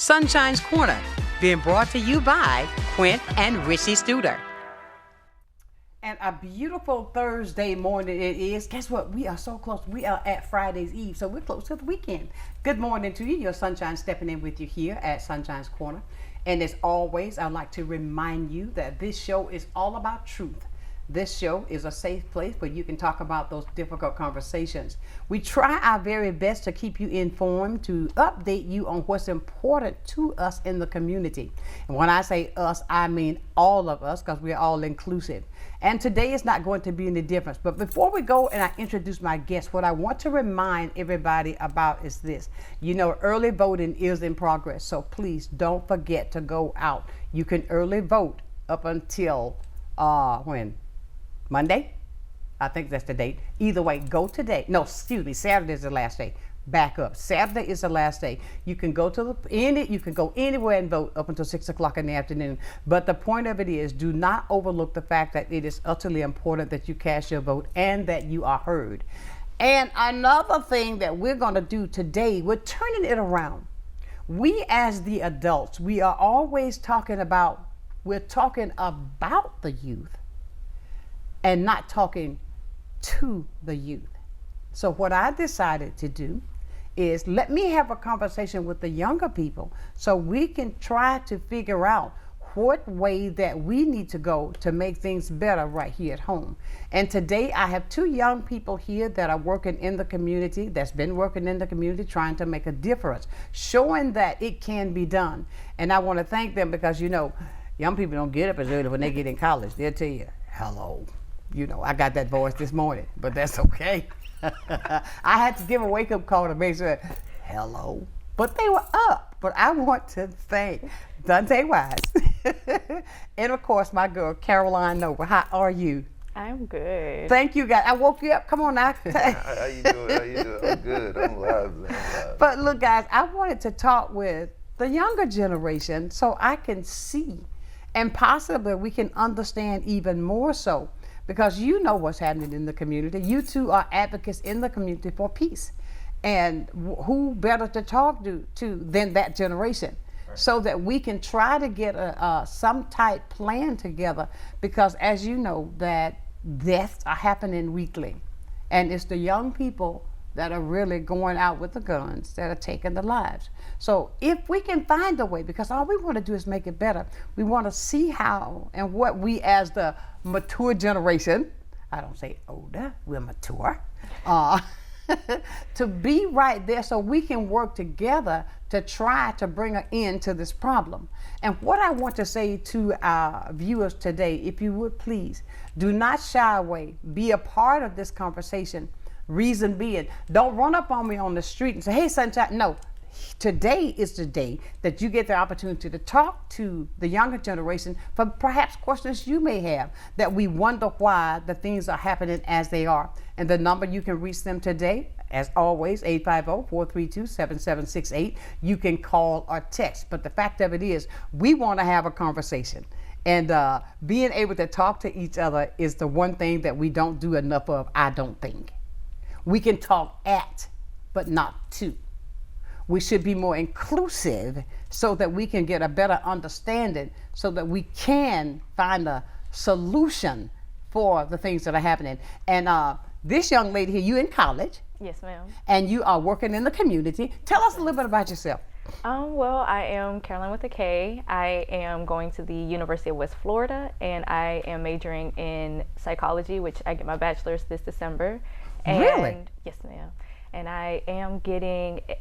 Sunshine's Corner, being brought to you by Quint and Richie Studer. And a beautiful Thursday morning it is. Guess what? We are so close. We are at Friday's Eve, so we're close to the weekend. Good morning to you. Your Sunshine stepping in with you here at Sunshine's Corner. And as always, I'd like to remind you that this show is all about truth. This show is a safe place where you can talk about those difficult conversations. We try our very best to keep you informed, to update you on what's important to us in the community. And when I say us, I mean all of us, because we're all inclusive. And today is not going to be any difference. But before we go and I introduce my guest, what I want to remind everybody about is this. You know, early voting is in progress, so please don't forget to go out. You can early vote up until when? Monday? I think that's the date. Either way, go today. No, excuse me, Saturday is the last day. Back up. Saturday is the last day. You can go to you can go anywhere and vote up until 6 o'clock in the afternoon. But the point of it is, do not overlook the fact that it is utterly important that you cast your vote and that you are heard. And another thing that we're going to do today, we're turning it around. We as the adults, we are always talking about the youth and not talking to the youth. So what I decided to do is let me have a conversation with the younger people so we can try to figure out what way that we need to go to make things better right here at home. And today I have two young people here that are working in the community, that's been working in the community, trying to make a difference, showing that it can be done. And I want to thank them because, you know, young people don't get up as early when they get in college. They'll tell you, hello. You know, I got that voice this morning, but that's okay. I had to give a wake-up call to make sure, hello. But they were up. But I want to thank Dondre Wise and, of course, my girl, Karoline Nova. How are you? I'm good. Thank you, guys. I woke you up. Come on now. How you doing? I'm good. I'm live. But look, guys, I wanted to talk with the younger generation so I can see and possibly we can understand even more so. Because you know what's happening in the community. You two are advocates in the community for peace. And who better to talk to than that generation? Right. So that we can try to get some type plan together. Because as you know, that deaths are happening weekly. And it's the young people that are really going out with the guns that are taking the lives. So if we can find a way, because all we want to do is make it better, we want to see how and what we as the mature generation, I don't say older, we're mature, to be right there so we can work together to try to bring an end to this problem. And what I want to say to our viewers today, if you would please, do not shy away, be a part of this conversation. Reason being, don't run up on me on the street and say, hey, Sunshine. No, today is the day that you get the opportunity to talk to the younger generation for perhaps questions you may have that we wonder why the things are happening as they are. And the number you can reach them today, as always, 850-432-7768. You can call or text. But the fact of it is, we want to have a conversation. And being able to talk to each other is the one thing that we don't do enough of, I don't think. We can talk at, but not to. We should be more inclusive so that we can get a better understanding so that we can find a solution for the things that are happening. And this young lady here, you in college. Yes, ma'am. And you are working in the community. Tell us a little bit about yourself. Well, I am Karoline with a K. I am going to the University of West Florida, and I am majoring in psychology, which I get my bachelor's this December. And really? Yes, ma'am. And I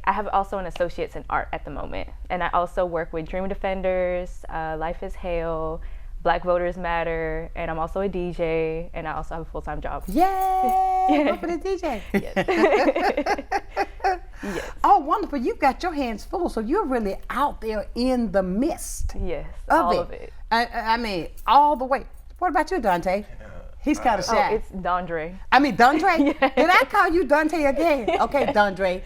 have also an associate's in art at the moment. And I also work with Dream Defenders, Life is Hell, Black Voters Matter, and I'm also a DJ, and I also have a full-time job. Yay! Work for the DJ. Yes. Yes. Oh, wonderful. You've got your hands full, so you're really out there in the midst. Yes, all of it. I mean, all the way. What about you, Dante? He's kind of shy. Oh, it's Dondre. I mean, Dondre? Yes. Did I call you Dante again? Okay, Dondre.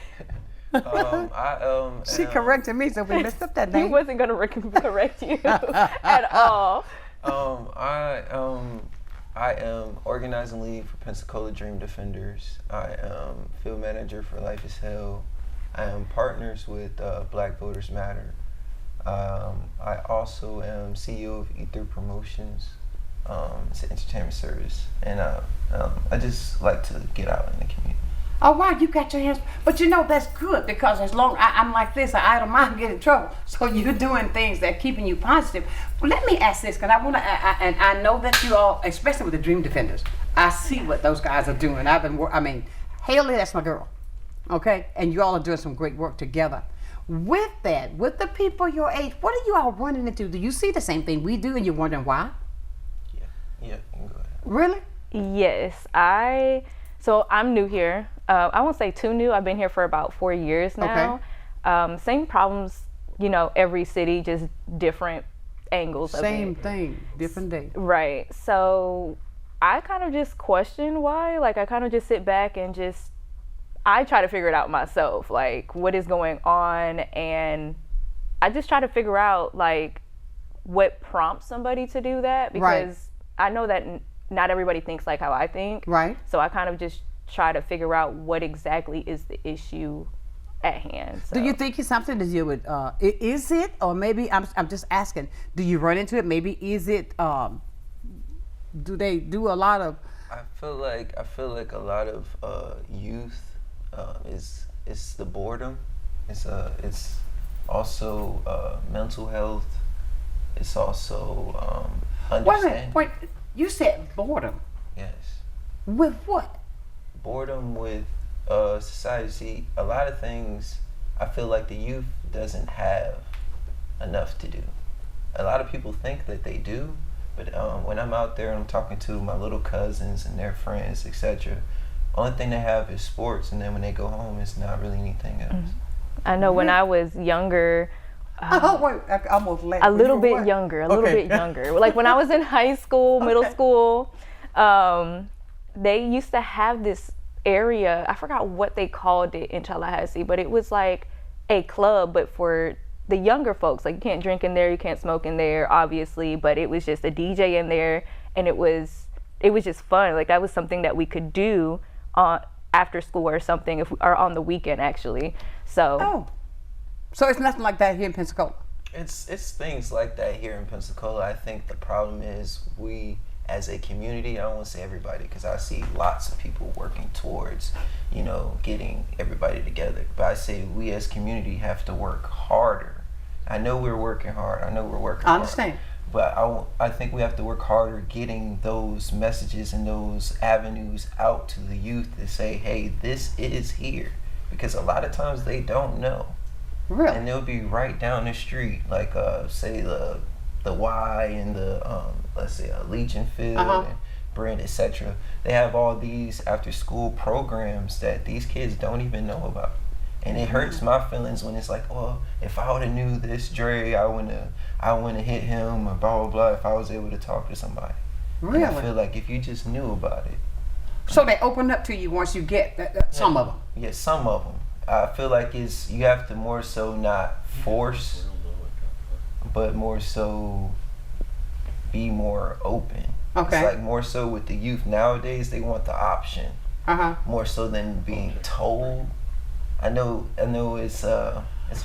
She corrected me, so we messed up that name. He wasn't going to correct you at all. I am organizing lead for Pensacola Dream Defenders. I am field manager for Life is Hell. I am partners with Black Voters Matter. I also am CEO of Ether Promotions. It's an entertainment service, and I just like to get out in the community. Oh wow, you got your hands, but you know that's good because as long I'm like this, I don't mind getting in trouble. So you're doing things that are keeping you positive. Well, let me ask this, because I want to, and I know that you all, especially with the Dream Defenders, I see what those guys are doing. Haley, that's my girl, okay, and you all are doing some great work together. With that, with the people your age, what are you all running into? Do you see the same thing we do, and you're wondering why? Yeah, you can go ahead. Really? Yes, so I'm new here. I won't say too new. I've been here for about 4 years now. Okay. Same problems, every city, just different angles of it. Same thing, different day. Right. So I kind of just question why. Like, I kind of just sit back and I try to figure it out myself, like what is going on, and I just try to figure out like what prompts somebody to do that, because I know that not everybody thinks like how I think. Right. So I kind of just try to figure out what exactly is the issue at hand. So. Do you think it's something to do with, is it, or maybe, I'm just asking, do you run into it? Maybe is it, do they do a lot of? I feel like a lot of youth is the boredom. It's also mental health. It's also understanding. Wait, you said boredom. Yes. With what? Boredom with society. See, a lot of things I feel like the youth doesn't have enough to do. A lot of people think that they do, but when I'm out there and I'm talking to my little cousins and their friends, etc., only thing they have is sports, and then when they go home, it's not really anything else. I know when I was younger, wait, I almost laughed. a little bit younger. Like when I was in high school, middle school, they used to have this area, I forgot what they called it in Tallahassee, but it was like a club, but for the younger folks. Like, you can't drink in there, you can't smoke in there, obviously, but it was just a DJ in there, and it was just fun. Like, that was something that we could do after school or something, or on the weekend, actually. So it's nothing like that here in Pensacola. It's things like that here in Pensacola. I think the problem is we, as a community, I don't want to say everybody, because I see lots of people working towards, getting everybody together. But I say we as community have to work harder. I know we're working hard. I understand. But I think we have to work harder getting those messages and those avenues out to the youth to say, hey, this is here. Because a lot of times they don't know. Really? And they'll be right down the street, like say the Y and the let's say Legion Field and Brand, etc. They have all these after school programs that these kids don't even know about. And it hurts my feelings when it's like, well, if I would have knew this Dre, I wouldn't have hit him, or blah blah blah, if I was able to talk to somebody. Really? And I feel like if you just knew about it. So they open up to you once you get some of them. Yeah, some of them. I feel like you have to more so not force, but more so be more open. Okay. It's like more so with the youth nowadays, they want the option. More so than being told. I know it's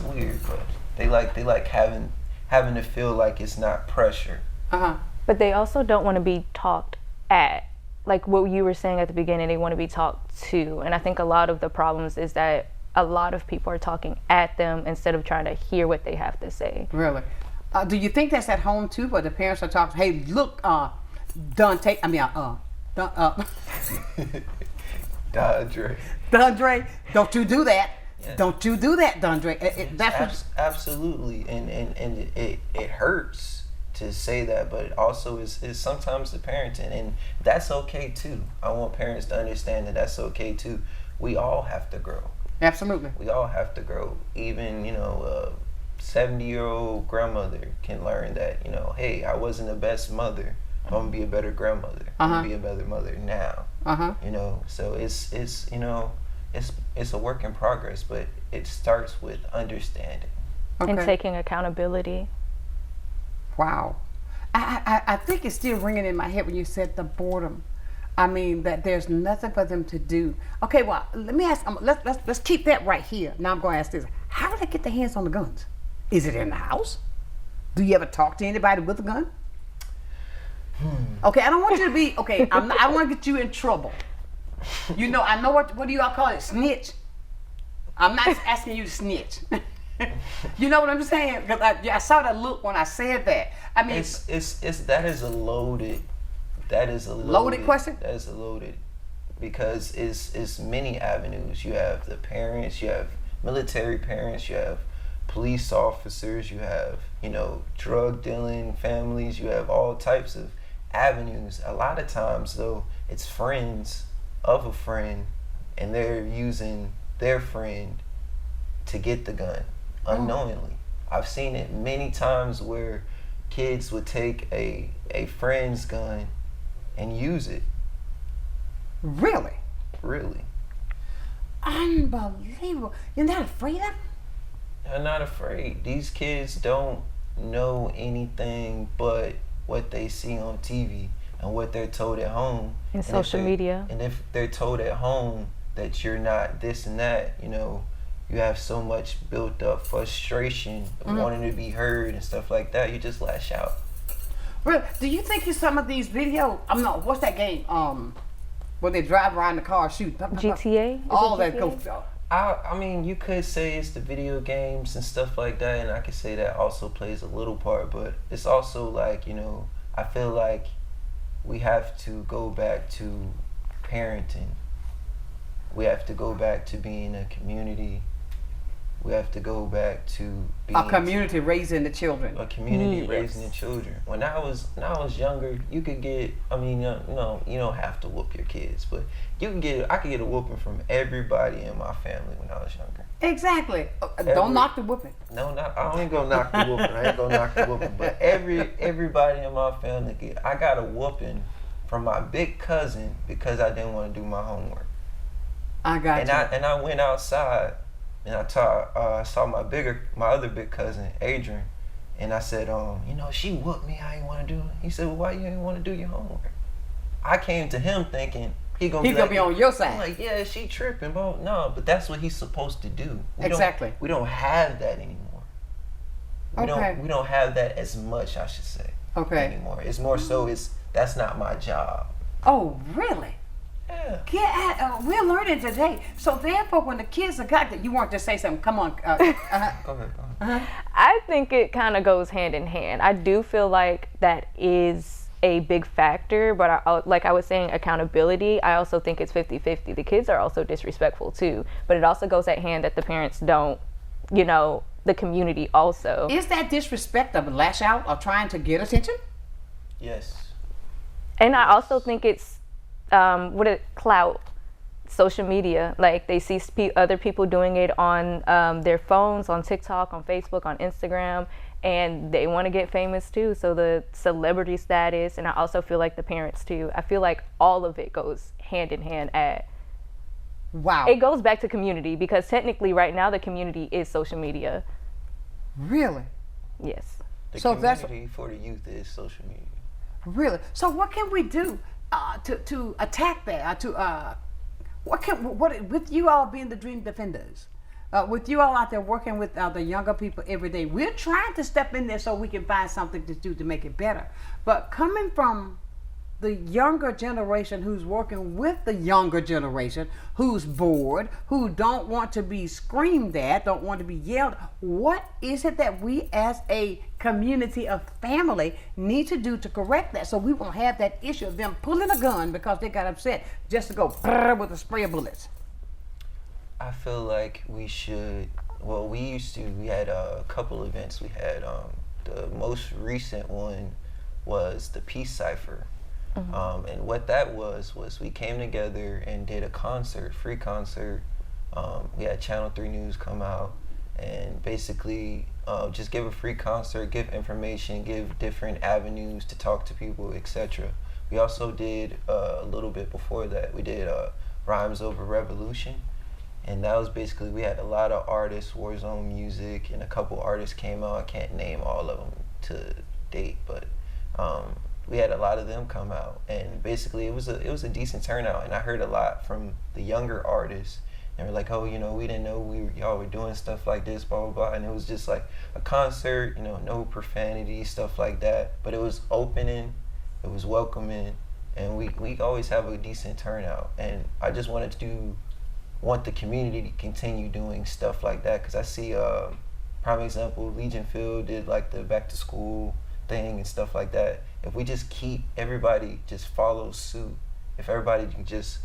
weird, but they like having to feel like it's not pressure. But they also don't want to be talked at. Like what you were saying at the beginning, they want to be talked to. And I think a lot of the problems is that a lot of people are talking at them instead of trying to hear what they have to say. Really? Do you think that's at home too, where the parents are talking, hey, look, Dondre, don't you do that. Yeah. Don't you do that, Dondre. Absolutely. And it hurts to say that, but it also is sometimes the parenting, and that's okay too. I want parents to understand that that's okay too. We all have to grow. Absolutely. We all have to grow. Even, a 70-year-old grandmother can learn that, hey, I wasn't the best mother. I'm gonna be a better grandmother. I'm gonna be a better mother now. So it's a work in progress, but it starts with understanding. And taking accountability. Wow. I think it's still ringing in my head when you said the boredom. I mean, that there's nothing for them to do. Okay, well, let me ask, let's keep that right here. Now I'm going to ask this. How do they get their hands on the guns? Is it in the house? Do you ever talk to anybody with a gun? Okay, I don't want you to be, okay, I don't want to get you in trouble. You know, I know what do y'all call it? Snitch. I'm not asking you to snitch. You know what I'm saying? Because I saw that look when I said that. I mean, that is a loaded question. That is a loaded, because it's many avenues. You have the parents, you have military parents, you have police officers, you have, you know, drug dealing families, you have all types of avenues. A lot of times though, it's friends of a friend, and they're using their friend to get the gun unknowingly. I've seen it many times where kids would take a friend's gun and use it. Really? Really. Unbelievable. You're not afraid of them? I'm not afraid. These kids don't know anything but what they see on TV and what they're told at home. And social media. And if they're told at home that you're not this and that, you know, you have so much built up frustration, wanting to be heard and stuff like that, you just lash out. Really? Do you think some of these videos, what's that game? When they drive around the car, shoot. GTA? All that goes. I mean, you could say it's the video games and stuff like that, and I could say that also plays a little part, but it's also like, you know, I feel like we have to go back to parenting. We have to go back to being a community. We have to go back to being a community raising the children. A community raising the children. When I was younger, you could get, I mean, you know, you don't have to whoop your kids, but I could get a whooping from everybody in my family when I was younger. Exactly. Don't knock the whooping. No, I ain't gonna knock the whooping. I ain't gonna knock the whooping. But everybody in my family, I got a whooping from my big cousin because I didn't want to do my homework. I got you. And I went outside and I saw my other big cousin, Adrian, and I said, you know, she whooped me. I didn't want to do it. He said, well, why you didn't want to do your homework? I came to him thinking he's gonna be on your side. I'm like, yeah, she tripping, bro. No, but that's what he's supposed to do. Exactly. We don't have that anymore. We don't have that as much, I should say. Okay. Anymore. It's more so that's not my job. Oh, really? Yeah. We're learning today. So therefore, when the kids are got that, you want to say something. Come on. Go ahead. I think it kind of goes hand in hand. I do feel like that is a big factor, but like I was saying, accountability, I also think it's 50-50. The kids are also disrespectful too, but it also goes at hand that the parents don't, you know, the community also. Is that disrespect of lash out or trying to get attention? Yes. And I also think it's clout, social media. Like they see other people doing it on their phones, on TikTok, on Facebook, on Instagram, and they want to get famous too. So the celebrity status, and I also feel like the parents too. I feel like all of it goes hand in hand Wow. It goes back to community, because technically right now the community is social media. Really? Yes. The community for the youth is social media. Really? So what can we do to attack that? With you all being the Dream Defenders, with you all out there working with the younger people every day, we're trying to step in there so we can find something to do to make it better. But coming from the younger generation who's working with the younger generation, who's bored, who don't want to be screamed at, don't want to be yelled, what is it that we as a community of family need to do to correct that, so we won't have that issue of them pulling a gun because they got upset just to go with a spray of bullets? I feel like we should, we had a couple events. We had the most recent one was the Peace Cipher. And what that was we came together and did a concert, free concert. We had Channel 3 News come out and basically just give a free concert, give information, give different avenues to talk to people, etc. We also did a little bit before that, we did Rhymes Over Revolution. And that was basically, we had a lot of artists, Warzone Music, and a couple artists came out. I can't name all of them to date, but we had a lot of them come out, and basically it was a decent turnout, and I heard a lot from the younger artists, and we're like, oh, you know, we didn't know y'all were doing stuff like this, blah, blah, blah. And it was just like a concert, you know, no profanity, stuff like that. But it was opening, it was welcoming, and we always have a decent turnout. And I just want the community to continue doing stuff like that, because I see, prime example, Legion Field did like the back to school thing and stuff like that. If we just keep everybody just follow suit, if everybody can just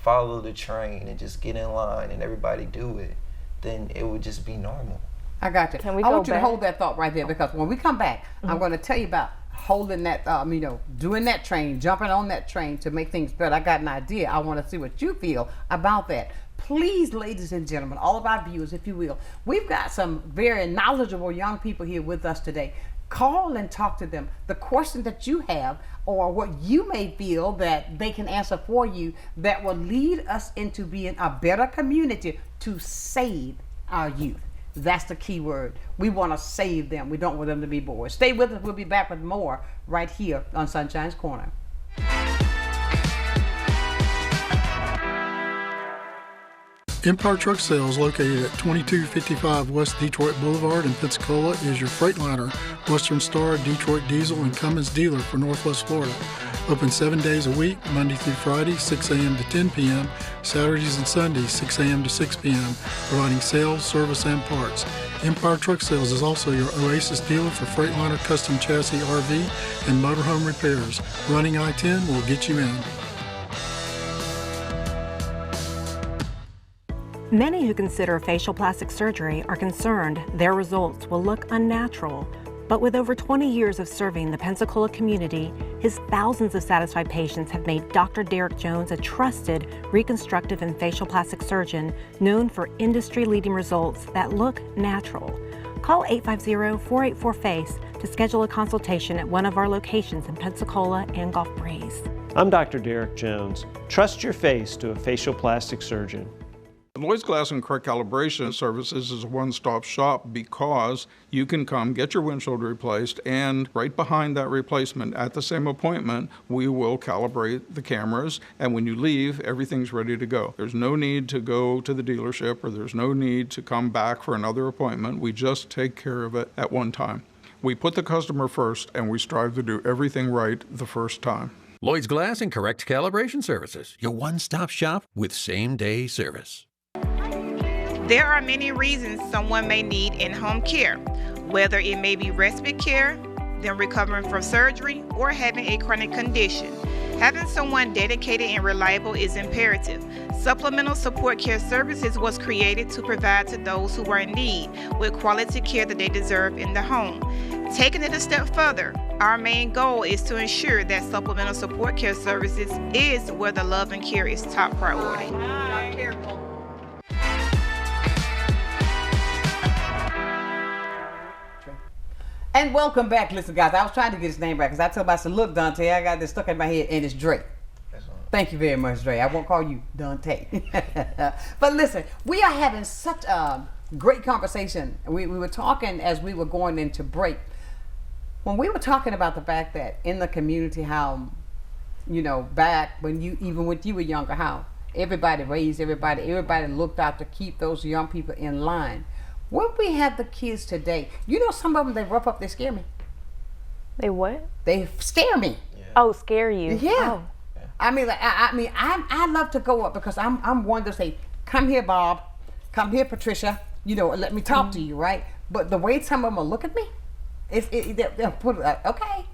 follow the train and just get in line and everybody do it, then it would just be normal. I got you. I want you to hold that thought right there, because when we come back, I'm going to tell you about holding that, you know, doing that train, jumping on that train to make things better. I got an idea. I want to see what you feel about that. Please, ladies and gentlemen, all of our viewers, if you will, we've got some very knowledgeable young people here with us today. Call and talk to them. The question that you have, or what you may feel that they can answer for you, that will lead us into being a better community to save our youth. That's the key word. We want to save them. We don't want them to be bored. Stay with us. We'll be back with more right here on Sunshine's Corner. Empire Truck Sales, located at 2255 West Detroit Boulevard in Pensacola, is your Freightliner, Western Star, Detroit Diesel, and Cummins dealer for Northwest Florida. Open 7 days a week, Monday through Friday, 6 a.m. to 10 p.m., Saturdays and Sundays, 6 a.m. to 6 p.m., providing sales, service, and parts. Empire Truck Sales is also your Oasis dealer for Freightliner custom chassis RV and motorhome repairs. Running I-10 will get you in. Many who consider facial plastic surgery are concerned their results will look unnatural. But with over 20 years of serving the Pensacola community, his thousands of satisfied patients have made Dr. Derek Jones a trusted reconstructive and facial plastic surgeon known for industry-leading results that look natural. Call 850-484-FACE to schedule a consultation at one of our locations in Pensacola and Gulf Breeze. I'm Dr. Derek Jones. Trust your face to a facial plastic surgeon. Lloyd's Glass and Correct Calibration Services is a one-stop shop because you can come get your windshield replaced, and right behind that replacement at the same appointment, we will calibrate the cameras, and when you leave, everything's ready to go. There's no need to go to the dealership, or there's no need to come back for another appointment. We just take care of it at one time. We put the customer first, and we strive to do everything right the first time. Lloyd's Glass and Correct Calibration Services, your one-stop shop with same-day service. There are many reasons someone may need in-home care, whether it may be respite care, them recovering from surgery, or having a chronic condition. Having someone dedicated and reliable is imperative. Supplemental Support Care Services was created to provide to those who are in need with quality care that they deserve in the home. Taking it a step further, our main goal is to ensure that Supplemental Support Care Services is where the love and care is top priority. And welcome back. Listen, guys, I was trying to get his name right because I told him, I said, look, Dante, I got this stuck in my head, and it's Dre. Thank you very much, Dre. I won't call you Dante. But listen, we are having such a great conversation. We were talking as we were going into break. When we were talking about the fact that in the community, how, you know, back when even when you were younger, how everybody raised everybody looked out to keep those young people in line. When we have the kids today, you know, some of them, they rough up, they scare me. They what? They scare me. Yeah. Oh, scare you. Yeah. Oh. I mean, I love to go up because I'm one to say, come here, Bob, come here, Patricia, you know, let me talk to you, right? But the way some of them will look at me, they'll put okay,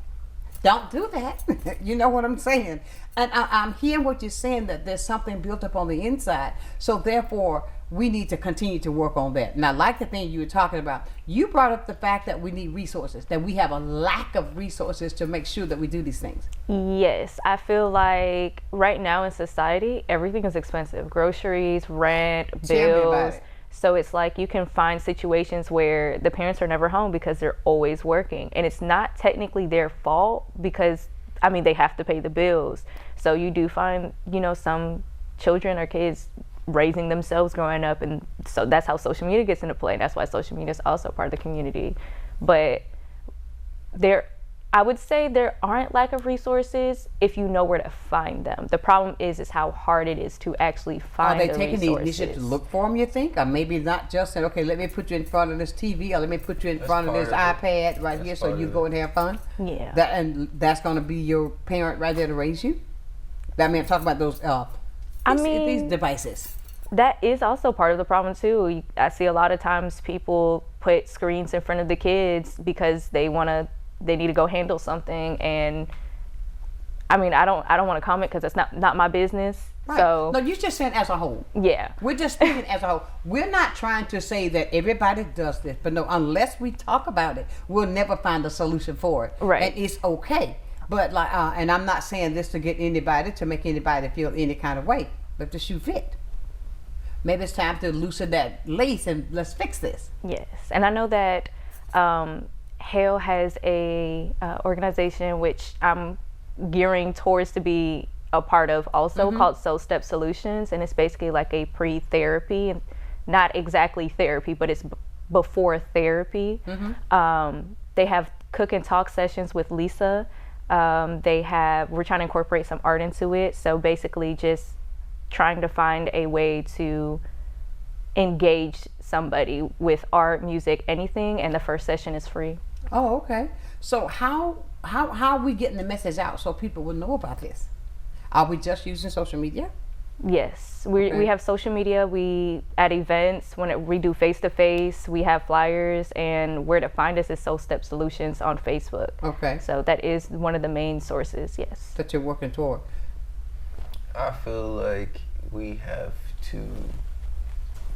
don't do that. You know what I'm saying? And I'm hearing what you're saying, that there's something built up on the inside. So therefore, we need to continue to work on that. And I like the thing you were talking about. You brought up the fact that we need resources, that we have a lack of resources to make sure that we do these things. Yes, I feel like right now in society, everything is expensive. Groceries, rent, bills. So it's like you can find situations where the parents are never home because they're always working. And it's not technically their fault because, I mean, they have to pay the bills. So you do find, you know, some children or kids raising themselves growing up, and so that's how social media gets into play. That's why social media is also part of the community. But I would say there aren't lack of resources if you know where to find them. The problem is how hard it is to actually find the resources. Are they taking the initiative to look for them, you think? Or maybe not just saying, okay, let me put you in front of this TV, or let me put you in front of this iPad right here so you go and have fun? Yeah. That's going to be your parent right there to raise you? I mean, I'm talking about those these devices. That is also part of the problem too. I see a lot of times people put screens in front of the kids because they need to go handle something, and I mean, I don't want to comment because it's not my business. Right. So no, you're just saying as a whole. Yeah. We're just speaking as a whole. We're not trying to say that everybody does this, but no, unless we talk about it, we'll never find a solution for it. Right. And it's okay. But like, and I'm not saying this to get anybody to make anybody feel any kind of way, but the shoe fit. Maybe it's time to loosen that lace and let's fix this. Yes, and I know that HALE has a organization which I'm gearing towards to be a part of also, called Soul Step Solutions, and it's basically like a pre-therapy, and not exactly therapy, but it's before therapy. They have cook and talk sessions with Lisa. We're trying to incorporate some art into it, so basically just trying to find a way to engage somebody with art, music, anything, and the first session is free. Oh, okay. So how are we getting the message out so people will know about this? Are we just using social media? Yes, we have social media. We at events we do face-to-face, we have flyers, and where to find us is Soul Step Solutions on Facebook. Okay. So that is one of the main sources. Yes. That you're working toward. I feel like we have to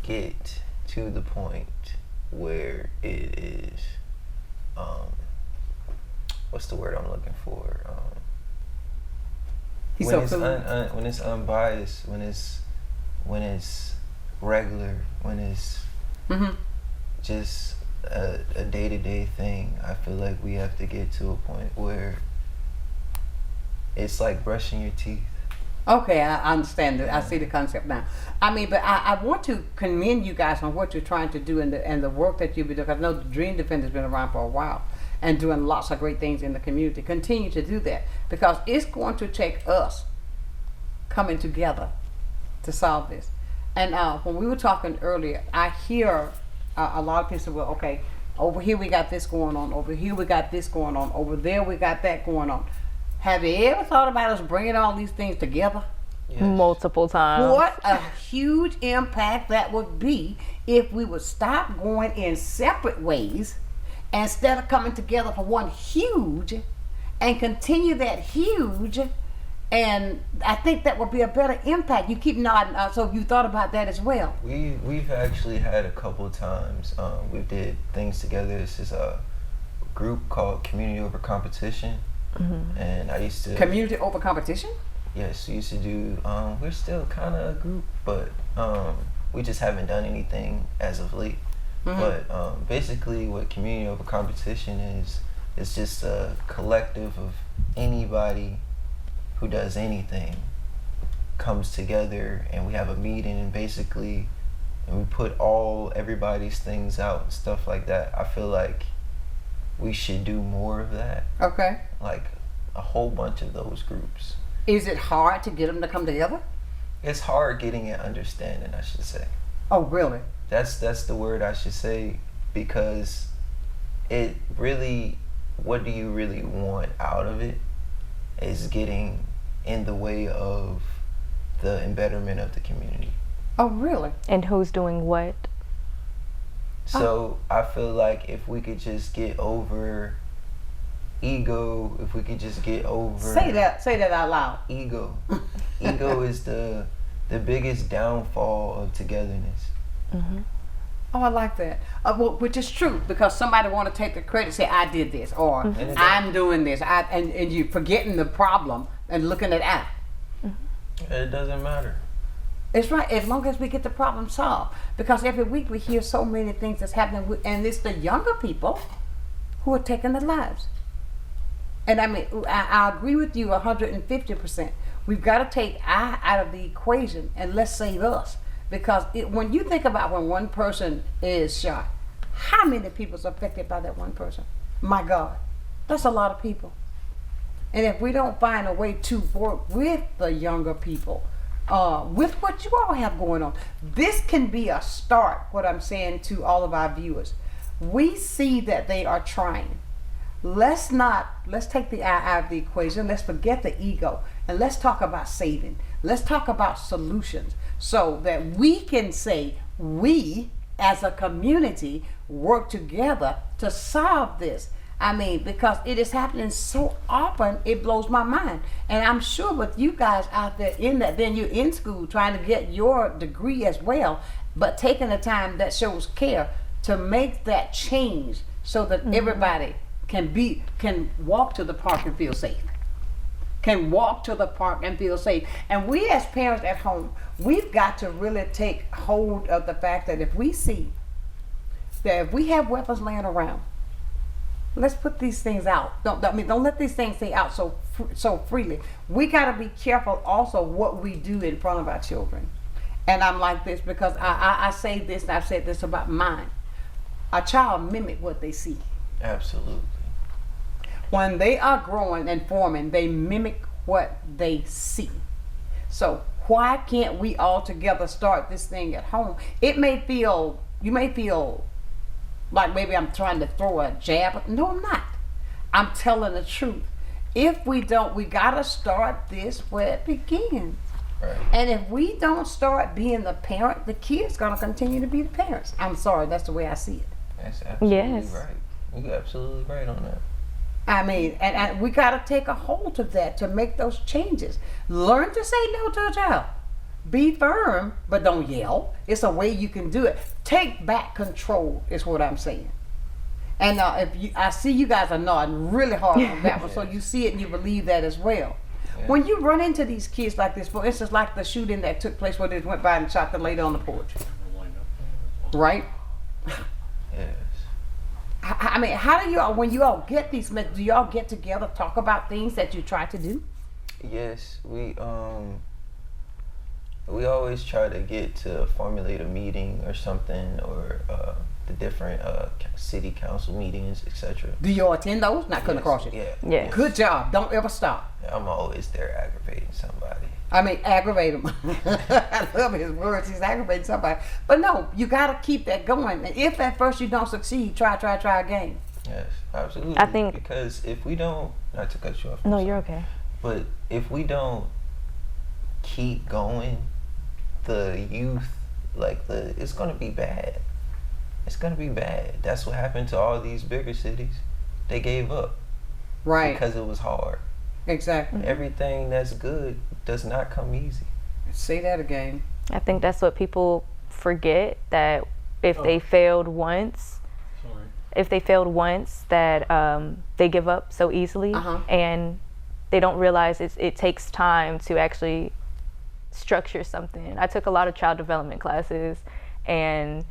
get to the point where it is, what's the word I'm looking for? When it's unbiased, when it's regular, when it's just a day-to-day thing. I feel like we have to get to a point where it's like brushing your teeth. Okay, I understand. I see the concept now. I mean, but I want to commend you guys on what you're trying to do and the work that you've been doing. I know the Dream Defender's been around for a while and doing lots of great things in the community. Continue to do that because it's going to take us coming together to solve this. And when we were talking earlier, I hear a lot of people say, well, okay, over here we got this going on, over here we got this going on, over there we got that going on. Have you ever thought about us bringing all these things together? Yes. Multiple times. What a huge impact that would be if we would stop going in separate ways instead of coming together for one huge and continue that huge. And I think that would be a better impact. You keep nodding, so you thought about that as well. We've actually had a couple of times. We did things together. This is a group called Community Over Competition. And I used to community over competition. Yes, we used to do. We're still kind of a group, but we just haven't done anything as of late. But basically, what community over competition is, it's just a collective of anybody who does anything comes together, and we have a meeting, and basically, we put everybody's things out and stuff like that. I feel like we should do more of that. Okay. Like a whole bunch of those groups. Is it hard to get them to come together? It's hard getting an understanding, I should say. Oh, really? That's the word I should say, because it really, what do you really want out of it is getting in the way of the embetterment of the community. Oh, really? And who's doing what? So I feel like if we could just get over ego, if we could just get over... Say that out loud. Ego. Ego is the biggest downfall of togetherness. Oh, I like that. Well, which is true, because somebody want to take the credit, say, I did this, or I'm doing this, and you're forgetting the problem and looking at I. It doesn't matter. It's right, as long as we get the problem solved. Because every week we hear so many things that's happening, and it's the younger people who are taking their lives. And I mean, I agree with you 150%. We've got to take I out of the equation, and let's save us. Because when you think about when one person is shot, how many people are affected by that one person? My God. That's a lot of people. And if we don't find a way to work with the younger people, with what you all have going on, this can be a start, what I'm saying to all of our viewers. We see that they are trying. Let's take the I out of the equation. Let's forget the ego. And let's talk about saving. Let's talk about solutions so that we can say we as a community work together to solve this. I mean, because it is happening so often, it blows my mind. And I'm sure with you guys out there in that, then you're in school trying to get your degree as well, but taking the time that shows care to make that change so that everybody can walk to the park and feel safe. Can walk to the park and feel safe. And we as parents at home, we've got to really take hold of the fact that if we see that if we have weapons laying around, let's put these things out. Don't let these things stay out so freely. We got to be careful also what we do in front of our children. And I'm like this because I say this, and I've said this about mine. A child mimic what they see. Absolutely. When they are growing and forming, they mimic what they see. So why can't we all together start this thing at home? You may feel like maybe I'm trying to throw a jab. No, I'm not. I'm telling the truth. If we don't, we gotta start this where it begins. Right. And if we don't start being the parent, the kid's gonna continue to be the parents. I'm sorry, that's the way I see it. That's absolutely Yes. right. You're absolutely right on that. I mean, and we gotta take a hold of that to make those changes. Learn to say no to a child. Be firm, but don't yell. It's a way you can do it. Take back control is what I'm saying. And I see you guys are nodding really hard on that one, so you see it and you believe that as well. Yeah. When you run into these kids like this, for instance, like the shooting that took place where they went by and shot the lady on the porch, right? Yes. I mean, how do y'all, when you all get these, do y'all get together, talk about things that you try to do? Yes, we always try to get to formulate a meeting or something, or the different city council meetings, etc. Do y'all attend those? Not cutting across you. Yeah. Good job. Don't ever stop. I'm always there aggravating somebody. I mean, aggravate him. I love his words. He's aggravating somebody. But no, you got to keep that going. And if at first you don't succeed, try again. Yes, absolutely. I think because if we don't, not to cut you off. No, you're okay. But if we don't keep going, the youth, it's gonna be bad. It's gonna be bad. That's what happened to all these bigger cities. They gave up. Right. Because it was hard. Exactly. Everything that's good does not come easy. Say that again. I think that's what people forget, that if they failed once, that they give up so easily, and they don't realize it takes time to actually structure something. I took a lot of child development classes, and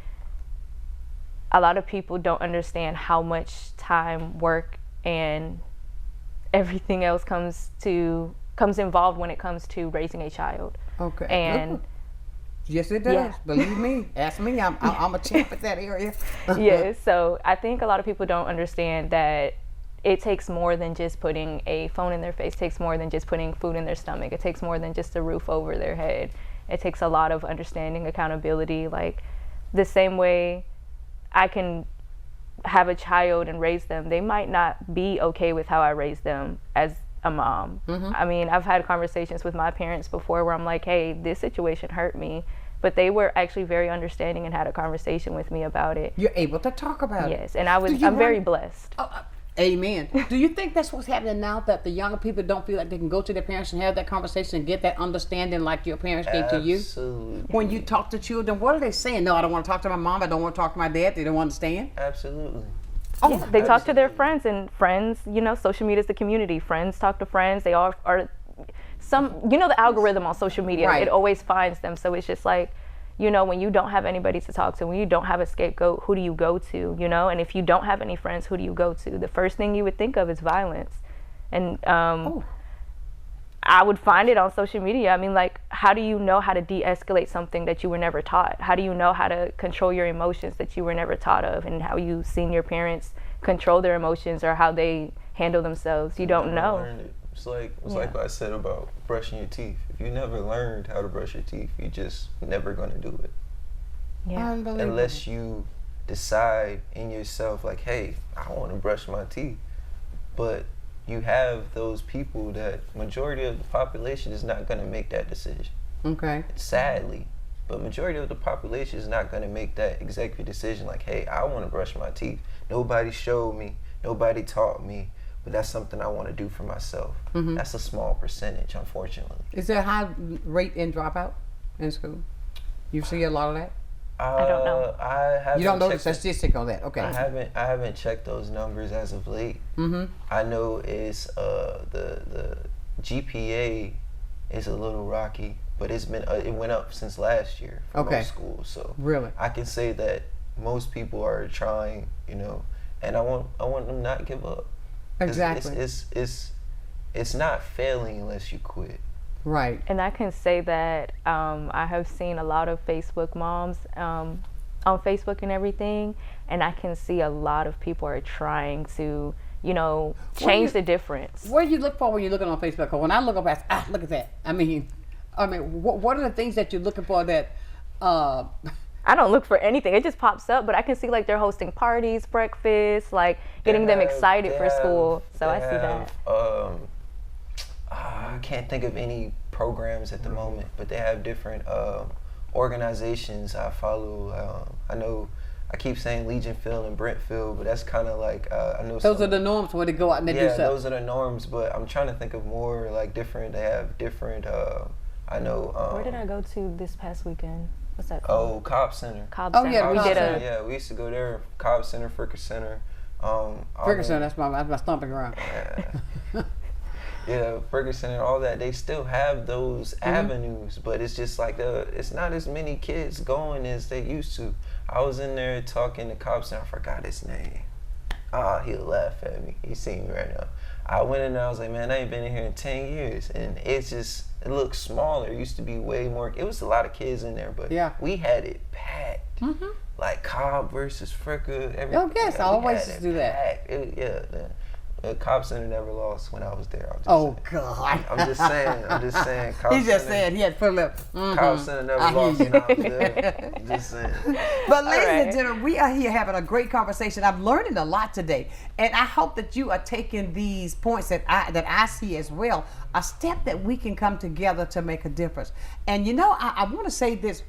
a lot of people don't understand how much time, work, and everything else comes involved when it comes to raising a child. Okay. And yes, it does. Yeah. Believe me. Ask me. I'm a champ at that area. Yeah. So I think a lot of people don't understand that it takes more than just putting a phone in their face. It takes more than just putting food in their stomach. It takes more than just a roof over their head. It takes a lot of understanding, accountability. Like the same way I can have a child and raise them, they might not be okay with how I raised them as a mom. I mean, I've had conversations with my parents before where I'm like, hey, this situation hurt me, but they were actually very understanding and had a conversation with me about it. You're able to talk about it. Yes, and I'm very blessed. Amen. Do you think that's what's happening now, that the younger people don't feel like they can go to their parents and have that conversation and get that understanding like your parents gave to you? Absolutely. When you talk to children, what are they saying? No, I don't want to talk to my mom. I don't want to talk to my dad. They don't understand. Absolutely. Oh, yeah, they talk to their friends, and friends, social media is the community. Friends talk to friends. They all are the algorithm on social media, right. It always finds them. So it's just like, when you don't have anybody to talk to, when you don't have a scapegoat, who do you go to, And if you don't have any friends, who do you go to? The first thing you would think of is violence. And I would find it on social media. I mean, like, how do you know how to de-escalate something that you were never taught? How do you know how to control your emotions that you were never taught of? And how you've seen your parents control their emotions, or how they handle themselves. You don't know. Learned it. It's like what I said about brushing your teeth. If you never learned how to brush your teeth, you're just never gonna do it. Yeah. Unless you decide in yourself, like, hey, I want to brush my teeth. But you have those people that majority of the population is not gonna make that decision. Okay. Sadly. But majority of the population is not gonna make that executive decision, like, hey, I want to brush my teeth. Nobody showed me. Nobody taught me. But that's something I want to do for myself. Mm-hmm. That's a small percentage, unfortunately. Is there a high rate in dropout in school? You see a lot of that? I don't know. I haven't. You don't know the statistic on that, okay? I haven't checked those numbers as of late. Mm-hmm. I know it's the GPA is a little rocky, but it went up since last year for most schools. So really, I can say that most people are trying, and I want them not to give up. Exactly. It's not failing unless you quit. Right. And I can say that I have seen a lot of Facebook moms on Facebook and everything, and I can see a lot of people are trying to, change the difference. What do you look for when you're looking on Facebook? Because when I look up, look at that. I mean, what are the things that you're looking for that? I don't look for anything. It just pops up, but I can see like they're hosting parties, breakfast, like getting them excited for school. So I see that. I can't think of any programs at the moment, but they have different organizations I follow. I know I keep saying Legionfield and Brentfield, but that's kind of like I know those are the norms when they go out and they do stuff. Yeah, those are the norms, but I'm trying to think of more like different. They have different. I know. Where did I go to this past weekend? What's that called? Oh, Cobb Center. Cobb Center. Yeah, we did Yeah, we used to go there. Cobb Center, Fricker Center. Fricker Center, that's my stomping ground. Yeah, Ferguson and all that, they still have those avenues, but it's just like it's not as many kids going as they used to. I was in there talking to cops and I forgot his name. He'll laugh at me. He's seeing me right now. I went in there, I was like, man, I ain't been in here in 10 years. And it looks smaller. It used to be way more. It was a lot of kids in there, but we had it packed. Mm-hmm. Like Cobb versus Fricker. I always used to do that. Cobb Center never lost when I was there. God. I'm just saying. He just said he had full lip. Cobb Center never lost when I was there. Just saying. But ladies and gentlemen, we are here having a great conversation. I'm learning a lot today. And I hope that you are taking these points that I see as well, a step that we can come together to make a difference. And I want to say this.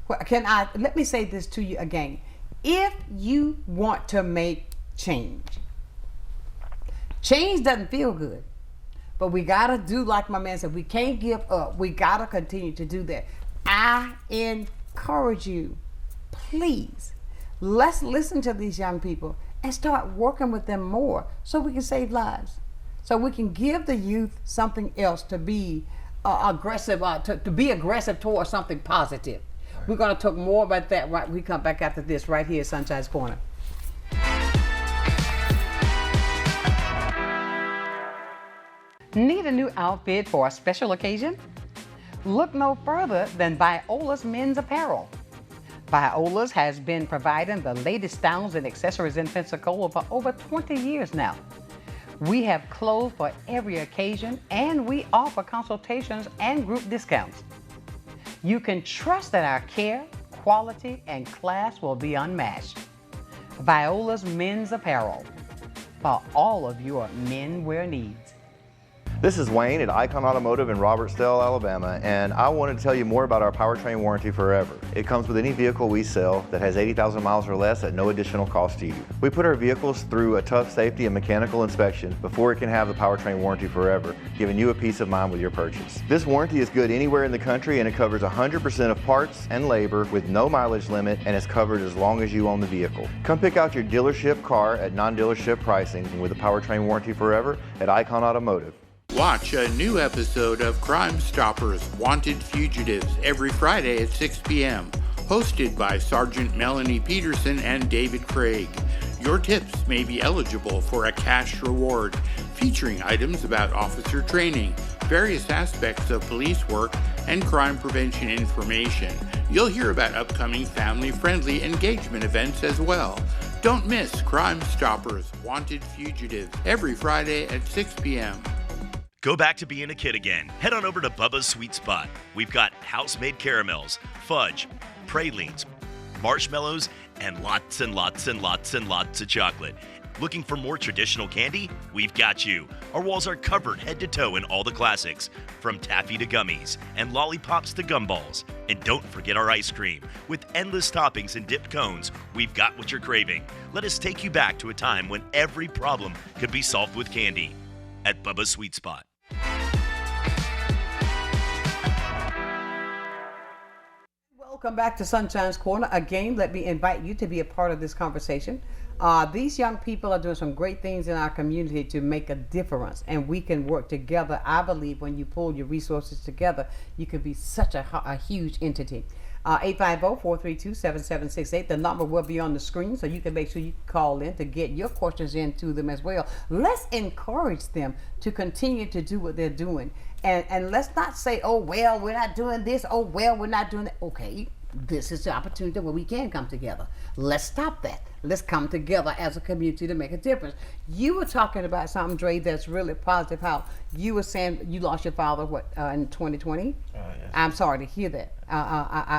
Let me say this to you again. If you want to make change doesn't feel good, but we gotta do like my man said. We can't give up. We gotta continue to do that. I encourage you, please, let's listen to these young people and start working with them more so we can save lives, so we can give the youth something else to be aggressive, to be aggressive towards something positive. We're gonna talk more about that right when we come back after this right here at Sunshine's Corner. Need a new outfit for a special occasion? Look no further than Viola's Men's Apparel. Viola's has been providing the latest styles and accessories in Pensacola for over 20 years now. We have clothes for every occasion, and we offer consultations and group discounts. You can trust that our care, quality, and class will be unmatched. Viola's Men's Apparel, for all of your men wear needs. This is Wayne at Icon Automotive in Robertsdale, Alabama, and I wanted to tell you more about our powertrain warranty forever. It comes with any vehicle we sell that has 80,000 miles or less at no additional cost to you. We put our vehicles through a tough safety and mechanical inspection before it can have the powertrain warranty forever, giving you a peace of mind with your purchase. This warranty is good anywhere in the country, and it covers 100% of parts and labor with no mileage limit, and is covered as long as you own the vehicle. Come pick out your dealership car at non-dealership pricing with a powertrain warranty forever at Icon Automotive. Watch a new episode of Crime Stoppers Wanted Fugitives every Friday at 6 p.m., hosted by Sergeant Melanie Peterson and David Craig. Your tips may be eligible for a cash reward, featuring items about officer training, various aspects of police work, and crime prevention information. You'll hear about upcoming family-friendly engagement events as well. Don't miss Crime Stoppers, Wanted Fugitives, every Friday at 6 p.m. Go back to being a kid again. Head on over to Bubba's Sweet Spot. We've got house-made caramels, fudge, pralines, marshmallows, and lots and lots and lots and lots of chocolate. Looking for more traditional candy? We've got you. Our walls are covered head to toe in all the classics, from taffy to gummies and lollipops to gumballs. And don't forget our ice cream. With endless toppings and dipped cones, we've got what you're craving. Let us take you back to a time when every problem could be solved with candy. At Bubba's Sweet Spot. Welcome back to Sunshine's Corner. Again, let me invite you to be a part of this conversation. These young people are doing some great things in our community to make a difference, and we can work together. I believe when you pull your resources together, you can be such a huge entity. 850-432-7768. The number will be on the screen, so you can make sure you call in to get your questions into them as well. Let's encourage them to continue to do what they're doing. And let's not say, oh, well, we're not doing this. Oh, well, we're not doing that. Okay, this is the opportunity where we can come together. Let's stop that. Let's come together as a community to make a difference. You were talking about something, Dre, that's really positive, how you were saying you lost your father, in 2020? Yes. I'm sorry to hear that.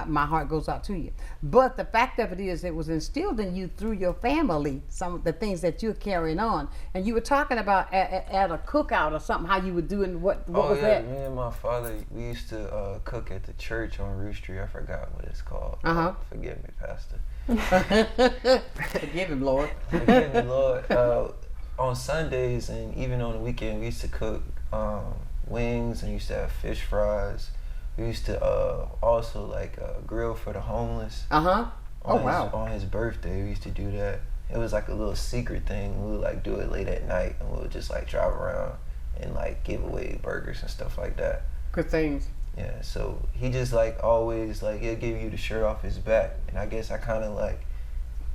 My heart goes out to you. But the fact of it is, it was instilled in you through your family, some of the things that you're carrying on. And you were talking about at a cookout or something, how you were doing, what was that? Me and my father, we used to cook at the church on Root Street. I forgot what it's called. Forgive me, Pastor. Forgive him, Lord. Forgive me, Lord. On Sundays and even on the weekend, we used to cook wings, and we used to have fish fries. We used to also grill for the homeless. Wow. On his birthday, we used to do that. It was like a little secret thing. We would do it late at night, and we would just drive around and give away burgers and stuff like that. Good things. Yeah, so he just always he'll give you the shirt off his back, and I guess I kind of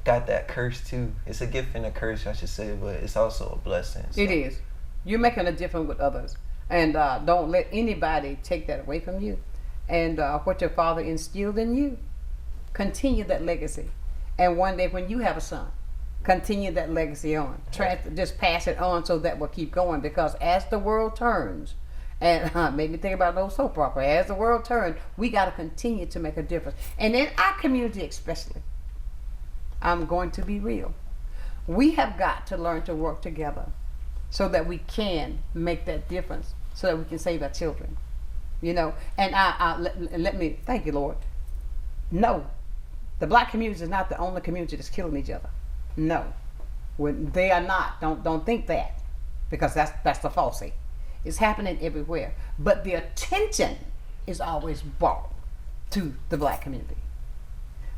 got that curse too. It's a gift and a curse, I should say, but it's also a blessing. So. It is. You're making a difference with others, and don't let anybody take that away from you. And what your father instilled in you, continue that legacy. And one day when you have a son, continue that legacy on. Just pass it on so that will keep going, because as the world turns, and made me think about an old soap opera. As the world turns, we got to continue to make a difference. And in our community especially, I'm going to be real. We have got to learn to work together so that we can make that difference, so that we can save our children. And let me, thank you, Lord. No, the black community is not the only community that's killing each other. No, they are not. Don't think that, because that's the falsity. It's happening everywhere, but the attention is always brought to the black community.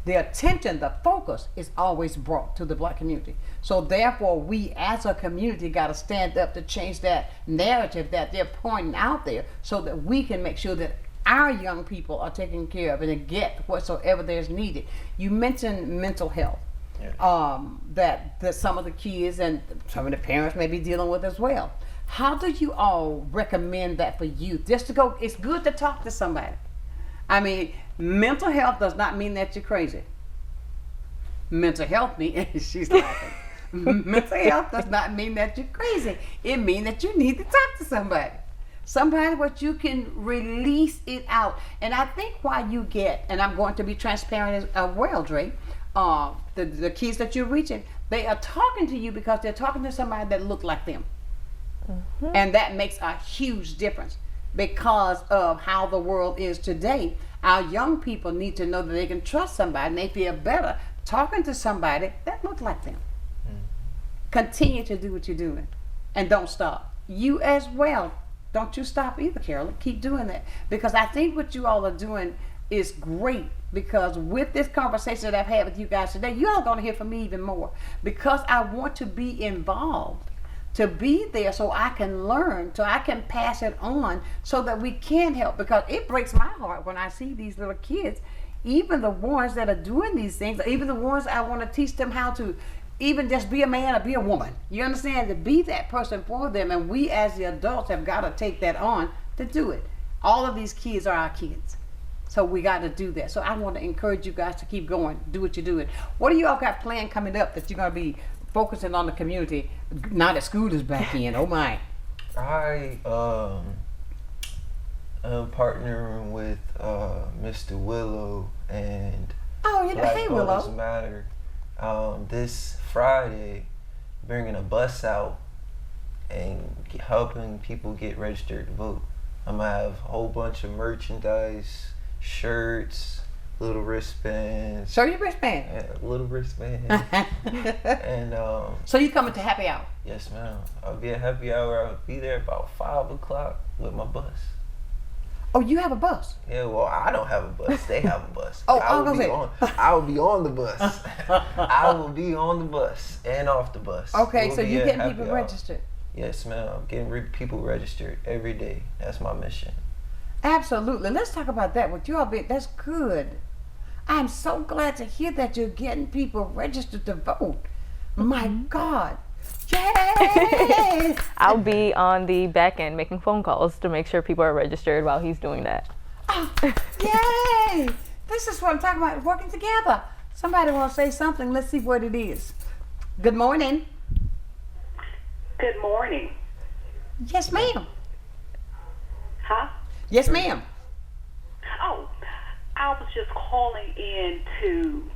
The attention, the focus is always brought to the black community. So therefore, we as a community got to stand up to change that narrative that they're pointing out there, so that we can make sure that our young people are taken care of and get whatsoever there's needed. You mentioned mental health. Yeah. That some of the kids and some of the parents may be dealing with as well. How do you all recommend that for youth? Just to go, it's good to talk to somebody. I mean, mental health does not mean that you're crazy. Mental health means, she's laughing. Mental health does not mean that you're crazy. It means that you need to talk to somebody. Somebody where you can release it out. And I think why you get, and I'm going to be transparent as well, Dre, the kids that you're reaching, they are talking to you because they're talking to somebody that look like them. Mm-hmm. And that makes a huge difference because of how the world is today. Our young people need to know that they can trust somebody, and they feel better talking to somebody that looks like them. Mm-hmm. Continue to do what you're doing, and don't stop. You as well. Don't you stop either, Karoline. Keep doing that, because I think what you all are doing is great, because with this conversation that I've had with you guys today, you all are going to hear from me even more, because I want to be involved, to be there so I can learn, so I can pass it on, so that we can help. Because it breaks my heart when I see these little kids, even the ones that are doing these things, even the ones I want to teach them how to even just be a man or be a woman. You understand? To be that person for them. And we as the adults have got to take that on to do it. All of these kids are our kids. So we got to do that. So I want to encourage you guys to keep going, do what you're doing. What do you all got planned coming up that you're going to be focusing on the community now that school is back in? Oh my. I am partnering with Mr. Willow and Black Voters Matter this Friday, bringing a bus out and helping people get registered to vote. I'm gonna have a whole bunch of merchandise, shirts, little wristbands. Show your wristband. Yeah, little wristbands. And so you coming to happy hour? Yes, ma'am. I'll be at happy hour. I'll be there about 5 o'clock with my bus. Oh, you have a bus? Yeah, well, I don't have a bus. They have a bus. Oh, I will be on the bus. I will be on the bus and off the bus. Okay, so you're getting people registered? Yes, ma'am. I'm getting people registered every day. That's my mission. Absolutely. Let's talk about that with you all. That's good. I'm so glad to hear that you're getting people registered to vote. My God. Yay! I'll be on the back end making phone calls to make sure people are registered while he's doing that. Oh, yay! This is what I'm talking about, working together. Somebody want to say something. Let's see what it is. Good morning. Good morning. Yes, ma'am. Huh? Yes, ma'am. Oh, I was just calling in to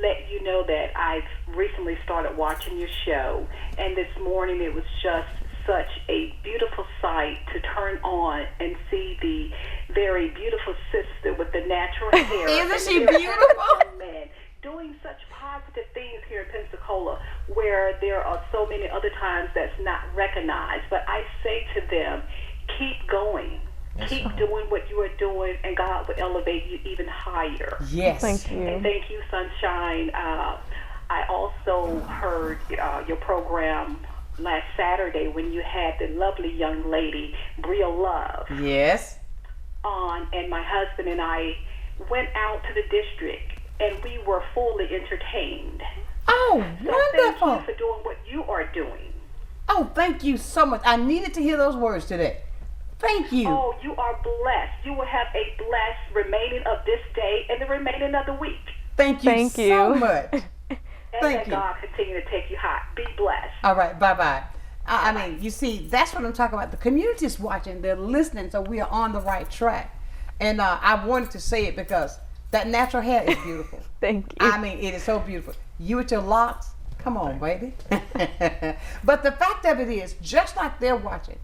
let you know that I've recently started watching your show, and this morning it was just such a beautiful sight to turn on and see the very beautiful sister with the natural hair. Isn't she beautiful? Man, doing such positive things here in Pensacola, where there are so many other times that's not recognized. But I say to them, keep going. Yes, keep doing what you are doing, and God will elevate you even higher. Yes. Thank you. And thank you, Sonshine. I also heard your program last Saturday when you had the lovely young lady, Bria Love. Yes. On, and my husband and I went out to the district, and we were fully entertained. Oh, so wonderful. Thank you for doing what you are doing. Oh, thank you so much. I needed to hear those words today. Thank you. Oh, you are blessed. You will have a blessed remaining of this day and the remaining of the week. Thank you so much. And Thank you. God continue to take you high. Be blessed. All right, bye-bye. I mean, you see, that's what I'm talking about. The community's watching. They're listening, so we are on the right track. And I wanted to say it because that natural hair is beautiful. Thank you. I mean, it is so beautiful. You with your locks, come on, baby. But the fact of it is, just like they're watching,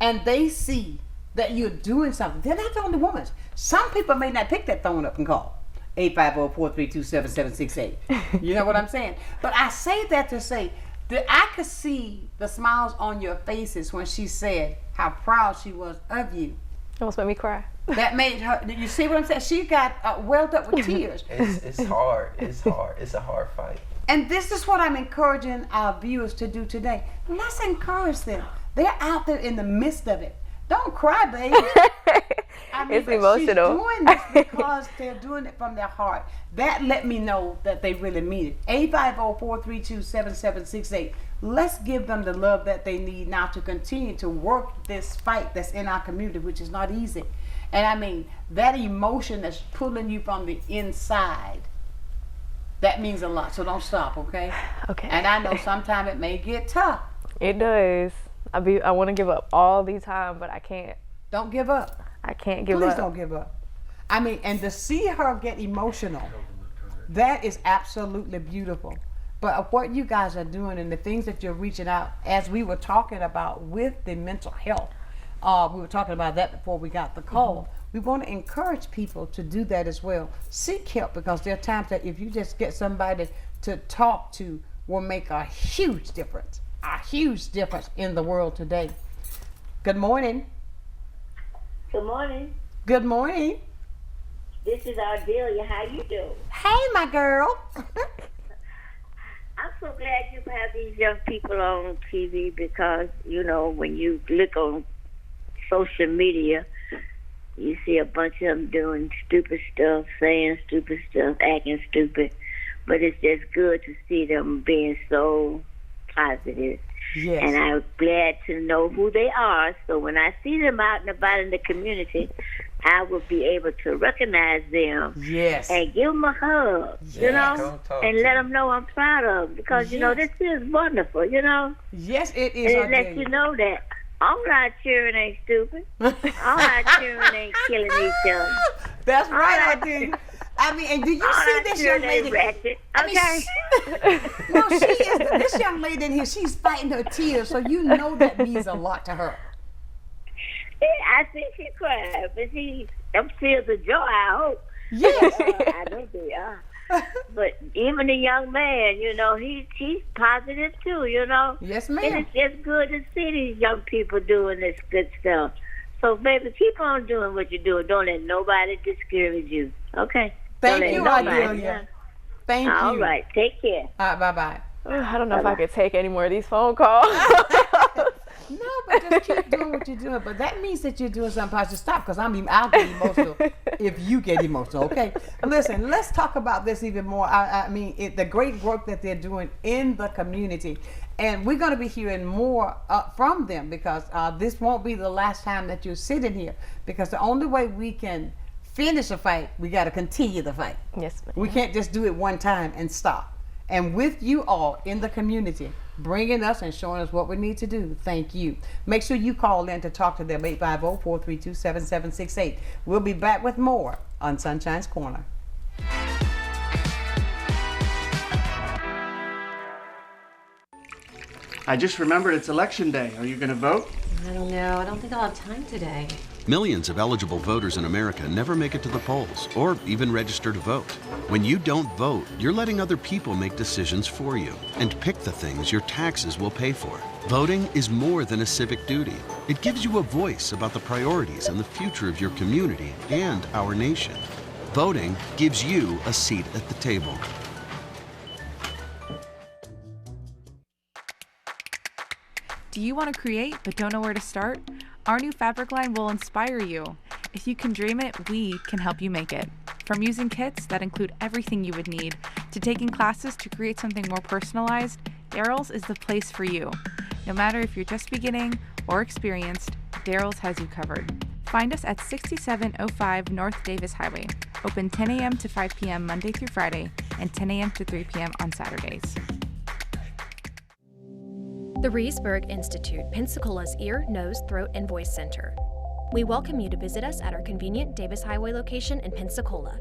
and they see that you're doing something, they're not the only ones. Some people may not pick that phone up and call. 850-432-7768. You know what I'm saying? But I say that to say that I could see the smiles on your faces when she said how proud she was of you. Almost made me cry. That made her, you see what I'm saying? She got welled up with tears. It's hard. It's hard. It's a hard fight. And this is what I'm encouraging our viewers to do today. Let's encourage them. They're out there in the midst of it. Don't cry, baby. I mean, it's emotional. She's doing this because they're doing it from their heart. That let me know that they really mean it. 850-432-7768. Let's give them the love that they need now to continue to work this fight that's in our community, which is not easy. And I mean, that emotion that's pulling you from the inside, that means a lot. So don't stop, okay? Okay. And I know sometimes it may get tough. It does. I want to give up all the time, but I can't. Don't give up. I can't give Please up. don't give up. I mean, and to see her get emotional, that is absolutely beautiful. But what you guys are doing and the things that you're reaching out, as we were talking about with the mental health, we were talking about that before we got the call. Mm-hmm. We want to encourage people to do that as well. Seek help, because there are times that if you just get somebody to talk to will make a huge difference in the world today. Good morning. Good morning. Good morning. This is Ardelia. How you doing? Hey, my girl. I'm so glad you have these young people on TV, because, you know, when you look on social media, you see a bunch of them doing stupid stuff, saying stupid stuff, acting stupid. But it's just good to see them being so positive. Yes. And I'm glad to know who they are, so when I see them out and about in the community, I would be able to recognize them. Yes. And give them a hug, you know, and let them know I'm proud of them because, you know, this is wonderful, you know. Yes, it is. And it lets you know that all our cheering ain't stupid. All our cheering ain't killing each other. That's right, I did. I mean, and do you see this young lady? Ratchet. Okay. No, she is. This young lady in here, she's fighting her tears, so you know that means a lot to her. I think she cried, but she feels the joy, I hope. Yes. I know they are. But even the young man, you know, he's positive too, you know. Yes, ma'am. And it's just good to see these young people doing this good stuff. So, baby, keep on doing what you're doing. Don't let nobody discourage you. Okay? Thank you, Adelia. Thank you. All right. Take care. All right, bye-bye. I don't know if I could take any more of these phone calls. No, but just keep doing what you're doing. But that means that you're doing something positive. Stop, because I'll get emotional if you get emotional, okay? Listen, let's talk about this even more. I mean, the great work that they're doing in the community. And we're going to be hearing more from them because this won't be the last time that you're sitting here. Because the only way we can finish a fight, we got to continue the fight. Yes, ma'am. We can't just do it one time and stop. And with you all in the community, bringing us and showing us what we need to do, thank you. Make sure you call in to talk to them, 850-432-7768. We'll be back with more on Sunshine's Corner. I just remembered it's election day. Are you going to vote? I don't know. I don't think I'll have time today. Millions of eligible voters in America never make it to the polls or even register to vote. When you don't vote, you're letting other people make decisions for you and pick the things your taxes will pay for. Voting is more than a civic duty. It gives you a voice about the priorities and the future of your community and our nation. Voting gives you a seat at the table. Do you want to create but don't know where to start? Our new fabric line will inspire you. If you can dream it, we can help you make it. From using kits that include everything you would need, to taking classes to create something more personalized, Daryl's is the place for you. No matter if you're just beginning or experienced, Daryl's has you covered. Find us at 6705 North Davis Highway, open 10 a.m. to 5 p.m. Monday through Friday, and 10 a.m. to 3 p.m. on Saturdays. The Reesburg Institute, Pensacola's ear, nose, throat, and voice center. We welcome you to visit us at our convenient Davis Highway location in Pensacola.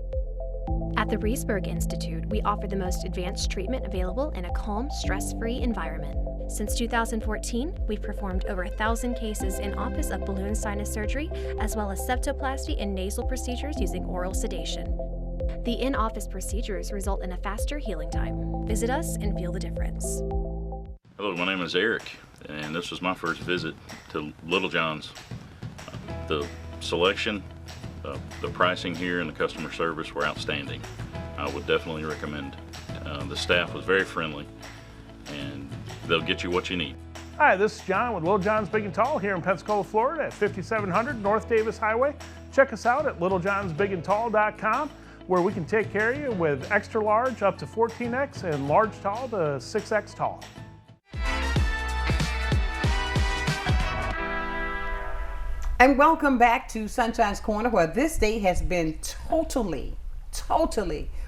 At the Reesburg Institute, we offer the most advanced treatment available in a calm, stress-free environment. Since 2014, we've performed over 1,000 cases in office of balloon sinus surgery, as well as septoplasty and nasal procedures using oral sedation. The in-office procedures result in a faster healing time. Visit us and feel the difference. Hello, my name is Eric, and this was my first visit to Little John's. The selection, the pricing here, and the customer service were outstanding. I would definitely recommend. The staff was very friendly, and they'll get you what you need. Hi, this is John with Little John's Big and Tall here in Pensacola, Florida at 5700 North Davis Highway. Check us out at littlejohnsbigandtall.com, where we can take care of you with extra large up to 14X and large tall to 6X tall. And welcome back to Sunshine's Corner, where this day has been totally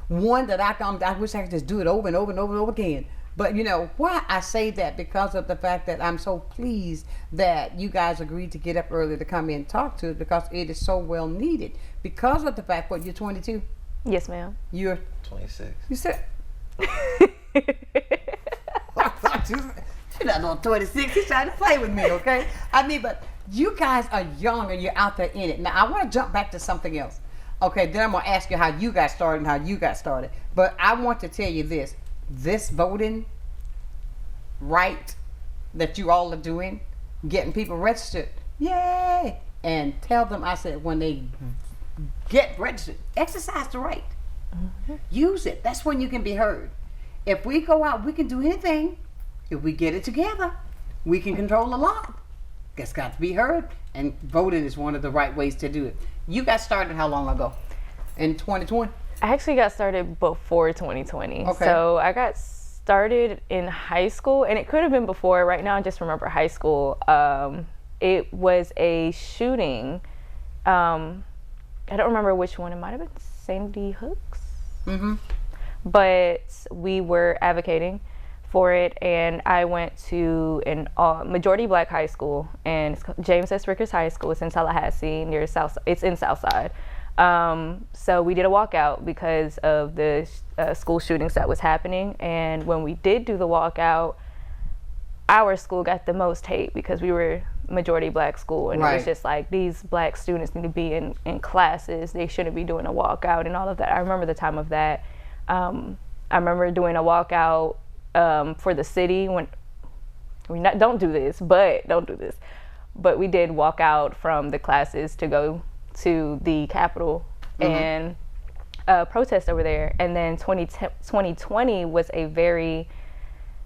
one that I wish I could just do it over and over and over and over again. But you know why I say that? Because of the fact that I'm so pleased that you guys agreed to get up early to come in and talk to us, because it is so well needed. Because of the fact, what, you're 22? Yes, ma'am. You're 26. You said you're not on 26. He's trying to play with me, okay? I mean, but you guys are young and you're out there in it. Now, I want to jump back to something else. Okay, then I'm going to ask you how you got started and how you got started. But I want to tell you this voting right that you all are doing, getting people registered, yay! And tell them, I said, when they get registered, exercise the right. Mm-hmm. Use it. That's when you can be heard. If we go out, we can do anything. If we get it together, we can control a lot. It's got to be heard, and voting is one of the right ways to do it. You got started how long ago? In 2020? I actually got started before 2020. Okay. So I got started in high school, and it could have been before. Right now I just remember high school. It was a shooting I don't remember which one. It might have been Sandy Hooks. But we were advocating for it, and I went to a majority black high school, and it's called James S. Rickers High School. It's in Tallahassee, near South. It's in Southside. So we did a walkout because of the school shootings that was happening, and when we did do the walkout, our school got the most hate because we were majority black school, and it was just like, these black students need to be in classes, they shouldn't be doing a walkout and all of that. I remember the time of that. I remember doing a walkout for the city when don't do this, but we did walk out from the classes to go to the Capitol and protest over there. And then 2020 was a very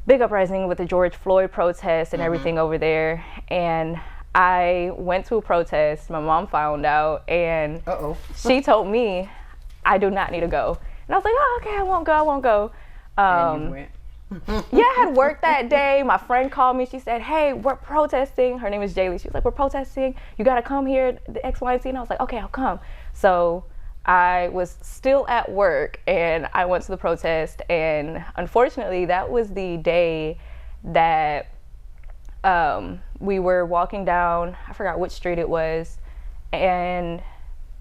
big uprising with the George Floyd protest and everything over there. And I went to a protest. My mom found out, and she told me I do not need to go. And I was like, oh, okay, I won't go. And you went. Yeah, I had work that day. My friend called me. She said, hey, we're protesting. Her name is Jaylee. She was like, we're protesting. You got to come here, the X, Y, and Z. And I was like, okay, I'll come. So I was still at work, and I went to the protest. And unfortunately, that was the day that we were walking down, I forgot which street it was, and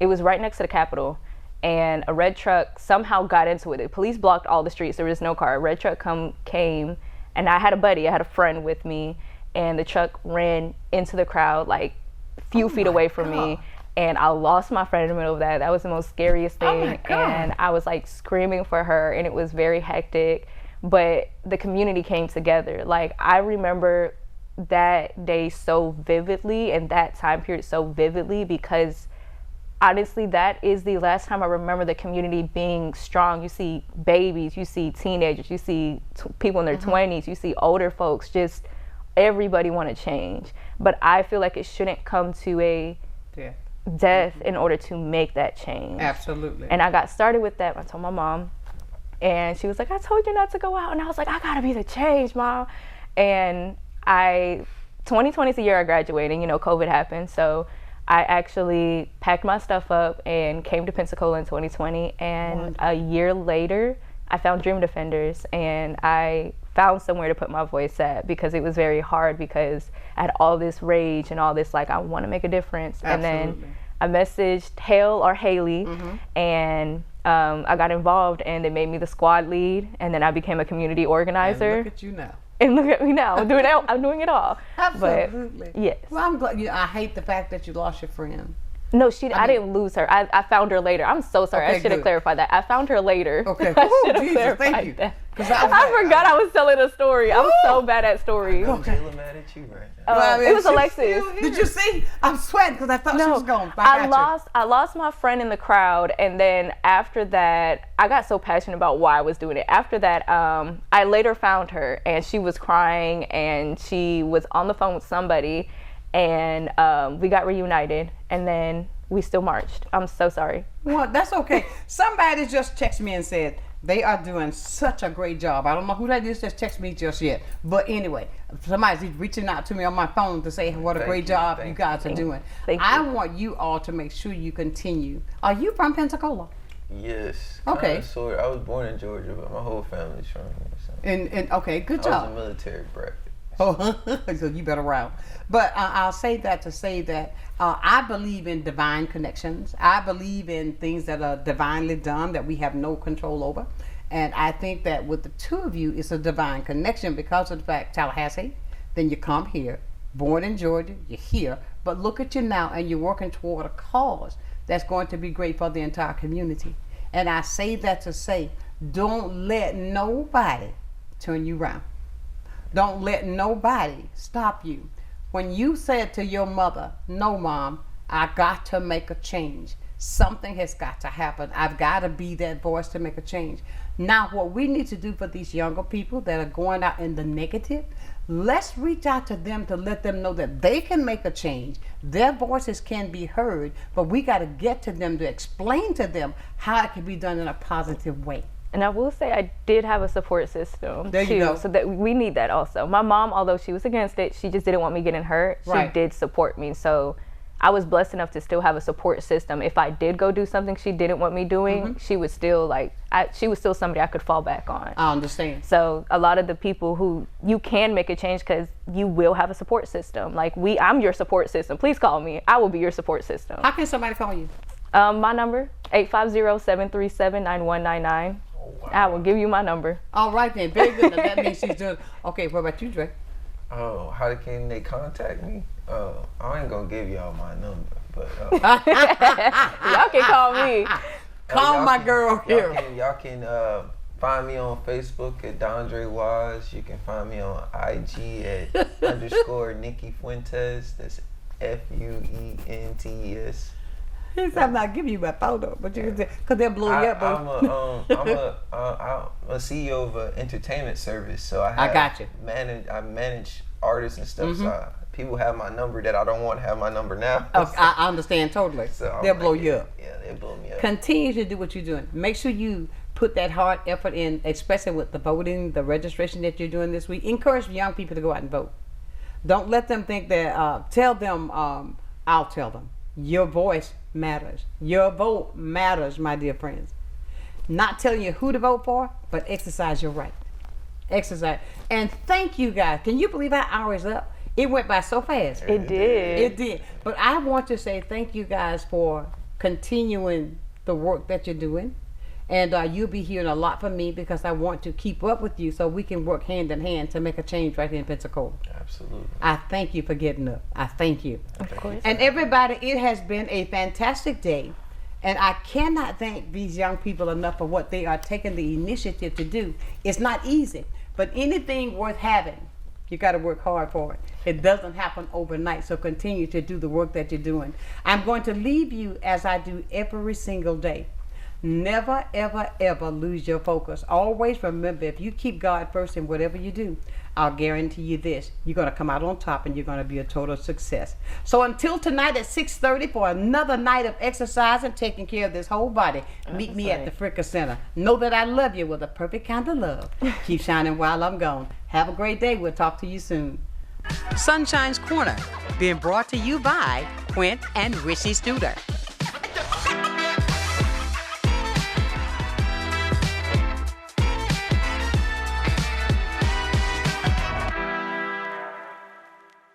it was right next to the Capitol. And a red truck somehow got into it. The police blocked all the streets. There was no car. A red truck came, and I had a friend with me, and the truck ran into the crowd like a few feet away from me, and I lost my friend in the middle of that. That was the most scariest thing, and I was like screaming for her, and it was very hectic, but the community came together. Like, I remember that day so vividly, and that time period so vividly, because honestly, that is the last time I remember the community being strong. You see babies, you see teenagers, you see people in their 20s, you see older folks, just everybody want to change. But I feel like it shouldn't come to a death in order to make that change. Absolutely. And I got started with that. I told my mom, and she was like, I told you not to go out. And I was like, I gotta be the change, Mom. And 2020 is the year I graduated. You know, COVID happened, so I actually packed my stuff up and came to Pensacola in 2020, and a year later, I found Dream Defenders, and I found somewhere to put my voice at, because it was very hard, because I had all this rage and all this, like, I want to make a difference. Absolutely. And then I messaged Haley, and I got involved, and they made me the squad lead, and then I became a community organizer. And look at you now. And look at me now. I'm doing it all. Absolutely. But, yes. Well, I'm glad. I hate the fact that you lost your friend. No, I didn't lose her. I found her later. I'm so sorry. Okay, I should have clarified that. I found her later. Okay. I should have Jesus, clarified thank you. that. I forgot I was telling a story. I'm so bad at stories. Jayla mad at you right now. Well, It was Alexis. Did you see? I'm sweating because I thought she was gone. I lost my friend in the crowd, and then after that, I got so passionate about why I was doing it. After that, I later found her, and she was crying, and she was on the phone with somebody, and we got reunited, and then we still marched. I'm so sorry. Well, that's okay. Somebody just texted me and said they are doing such a great job. I don't know who that is just texted me just yet. But anyway, somebody's reaching out to me on my phone to say what a great job you guys are doing. I want you all to make sure you continue. Are you from Pensacola? Yes. Okay. I was born in Georgia, but my whole family's from here. So. And okay, good job. I was a military brat. Oh, so you better round. But I'll say that to say that I believe in divine connections. I believe in things that are divinely done that we have no control over. And I think that with the two of you, it's a divine connection because of the fact Tallahassee, then you come here, born in Georgia, you're here, but look at you now, and you're working toward a cause that's going to be great for the entire community. And I say that to say, don't let nobody turn you around. Don't let nobody stop you. When you said to your mother, no, Mom, I got to make a change. Something has got to happen. I've got to be that voice to make a change. Now, what we need to do for these younger people that are going out in the negative, let's reach out to them to let them know that they can make a change. Their voices can be heard, but we got to get to them to explain to them how it can be done in a positive way. And I will say I did have a support system there too, you go. So that we need that also. My mom, although she was against it, she just didn't want me getting hurt. She Right. did support me, so I was blessed enough to still have a support system. If I did go do something she didn't want me doing, she was still she was still somebody I could fall back on. I understand. So a lot of the people who you can make a change because you will have a support system. Like I'm your support system. Please call me. I will be your support system. How can somebody call you? My number, 850-737-9199. I will give you my number. All right then, very good. Now, that means she's doing. Okay, what about you, Dre? Oh, how can they contact me? I ain't gonna give y'all my number, but y'all can call me. Call my girl here. Y'all can find me on Facebook at Dondre Wise. You can find me on IG at _ Nikki Fuentes. That's FUENTES. He said, I'm not giving you my photo, but you can say, because they'll blow you up, bro. I'm a CEO of an entertainment service, so I got you. I manage artists and stuff, so people have my number that I don't want to have my number now. Okay, I understand totally. So they'll blow you up. Yeah, they'll blow me up. Continue to do what you're doing. Make sure you put that hard effort in, especially with the voting, the registration that you're doing this week. Encourage young people to go out and vote. Don't let them think that, tell them, I'll tell them. Your voice matters. Your vote matters, my dear friends. Not telling you who to vote for, but exercise your right. Exercise. And thank you guys. Can you believe our hour is up? It went by so fast. It did. It did. But I want to say thank you guys for continuing the work that you're doing. And you'll be hearing a lot from me because I want to keep up with you so we can work hand in hand to make a change right here in Pensacola. Absolutely. I thank you for getting up. I thank you. Of course. And everybody, it has been a fantastic day. And I cannot thank these young people enough for what they are taking the initiative to do. It's not easy, but anything worth having, you got to work hard for it. It doesn't happen overnight, so continue to do the work that you're doing. I'm going to leave you as I do every single day. Never, ever, ever lose your focus. Always remember, if you keep God first in whatever you do, I'll guarantee you this. You're going to come out on top and you're going to be a total success. So until tonight at 6:30 for another night of exercise and taking care of this whole body, meet me at the Fricka Center. Know that I love you with a perfect kind of love. Keep shining while I'm gone. Have a great day. We'll talk to you soon. Sunshine's Corner, being brought to you by Quint and Richie Studer.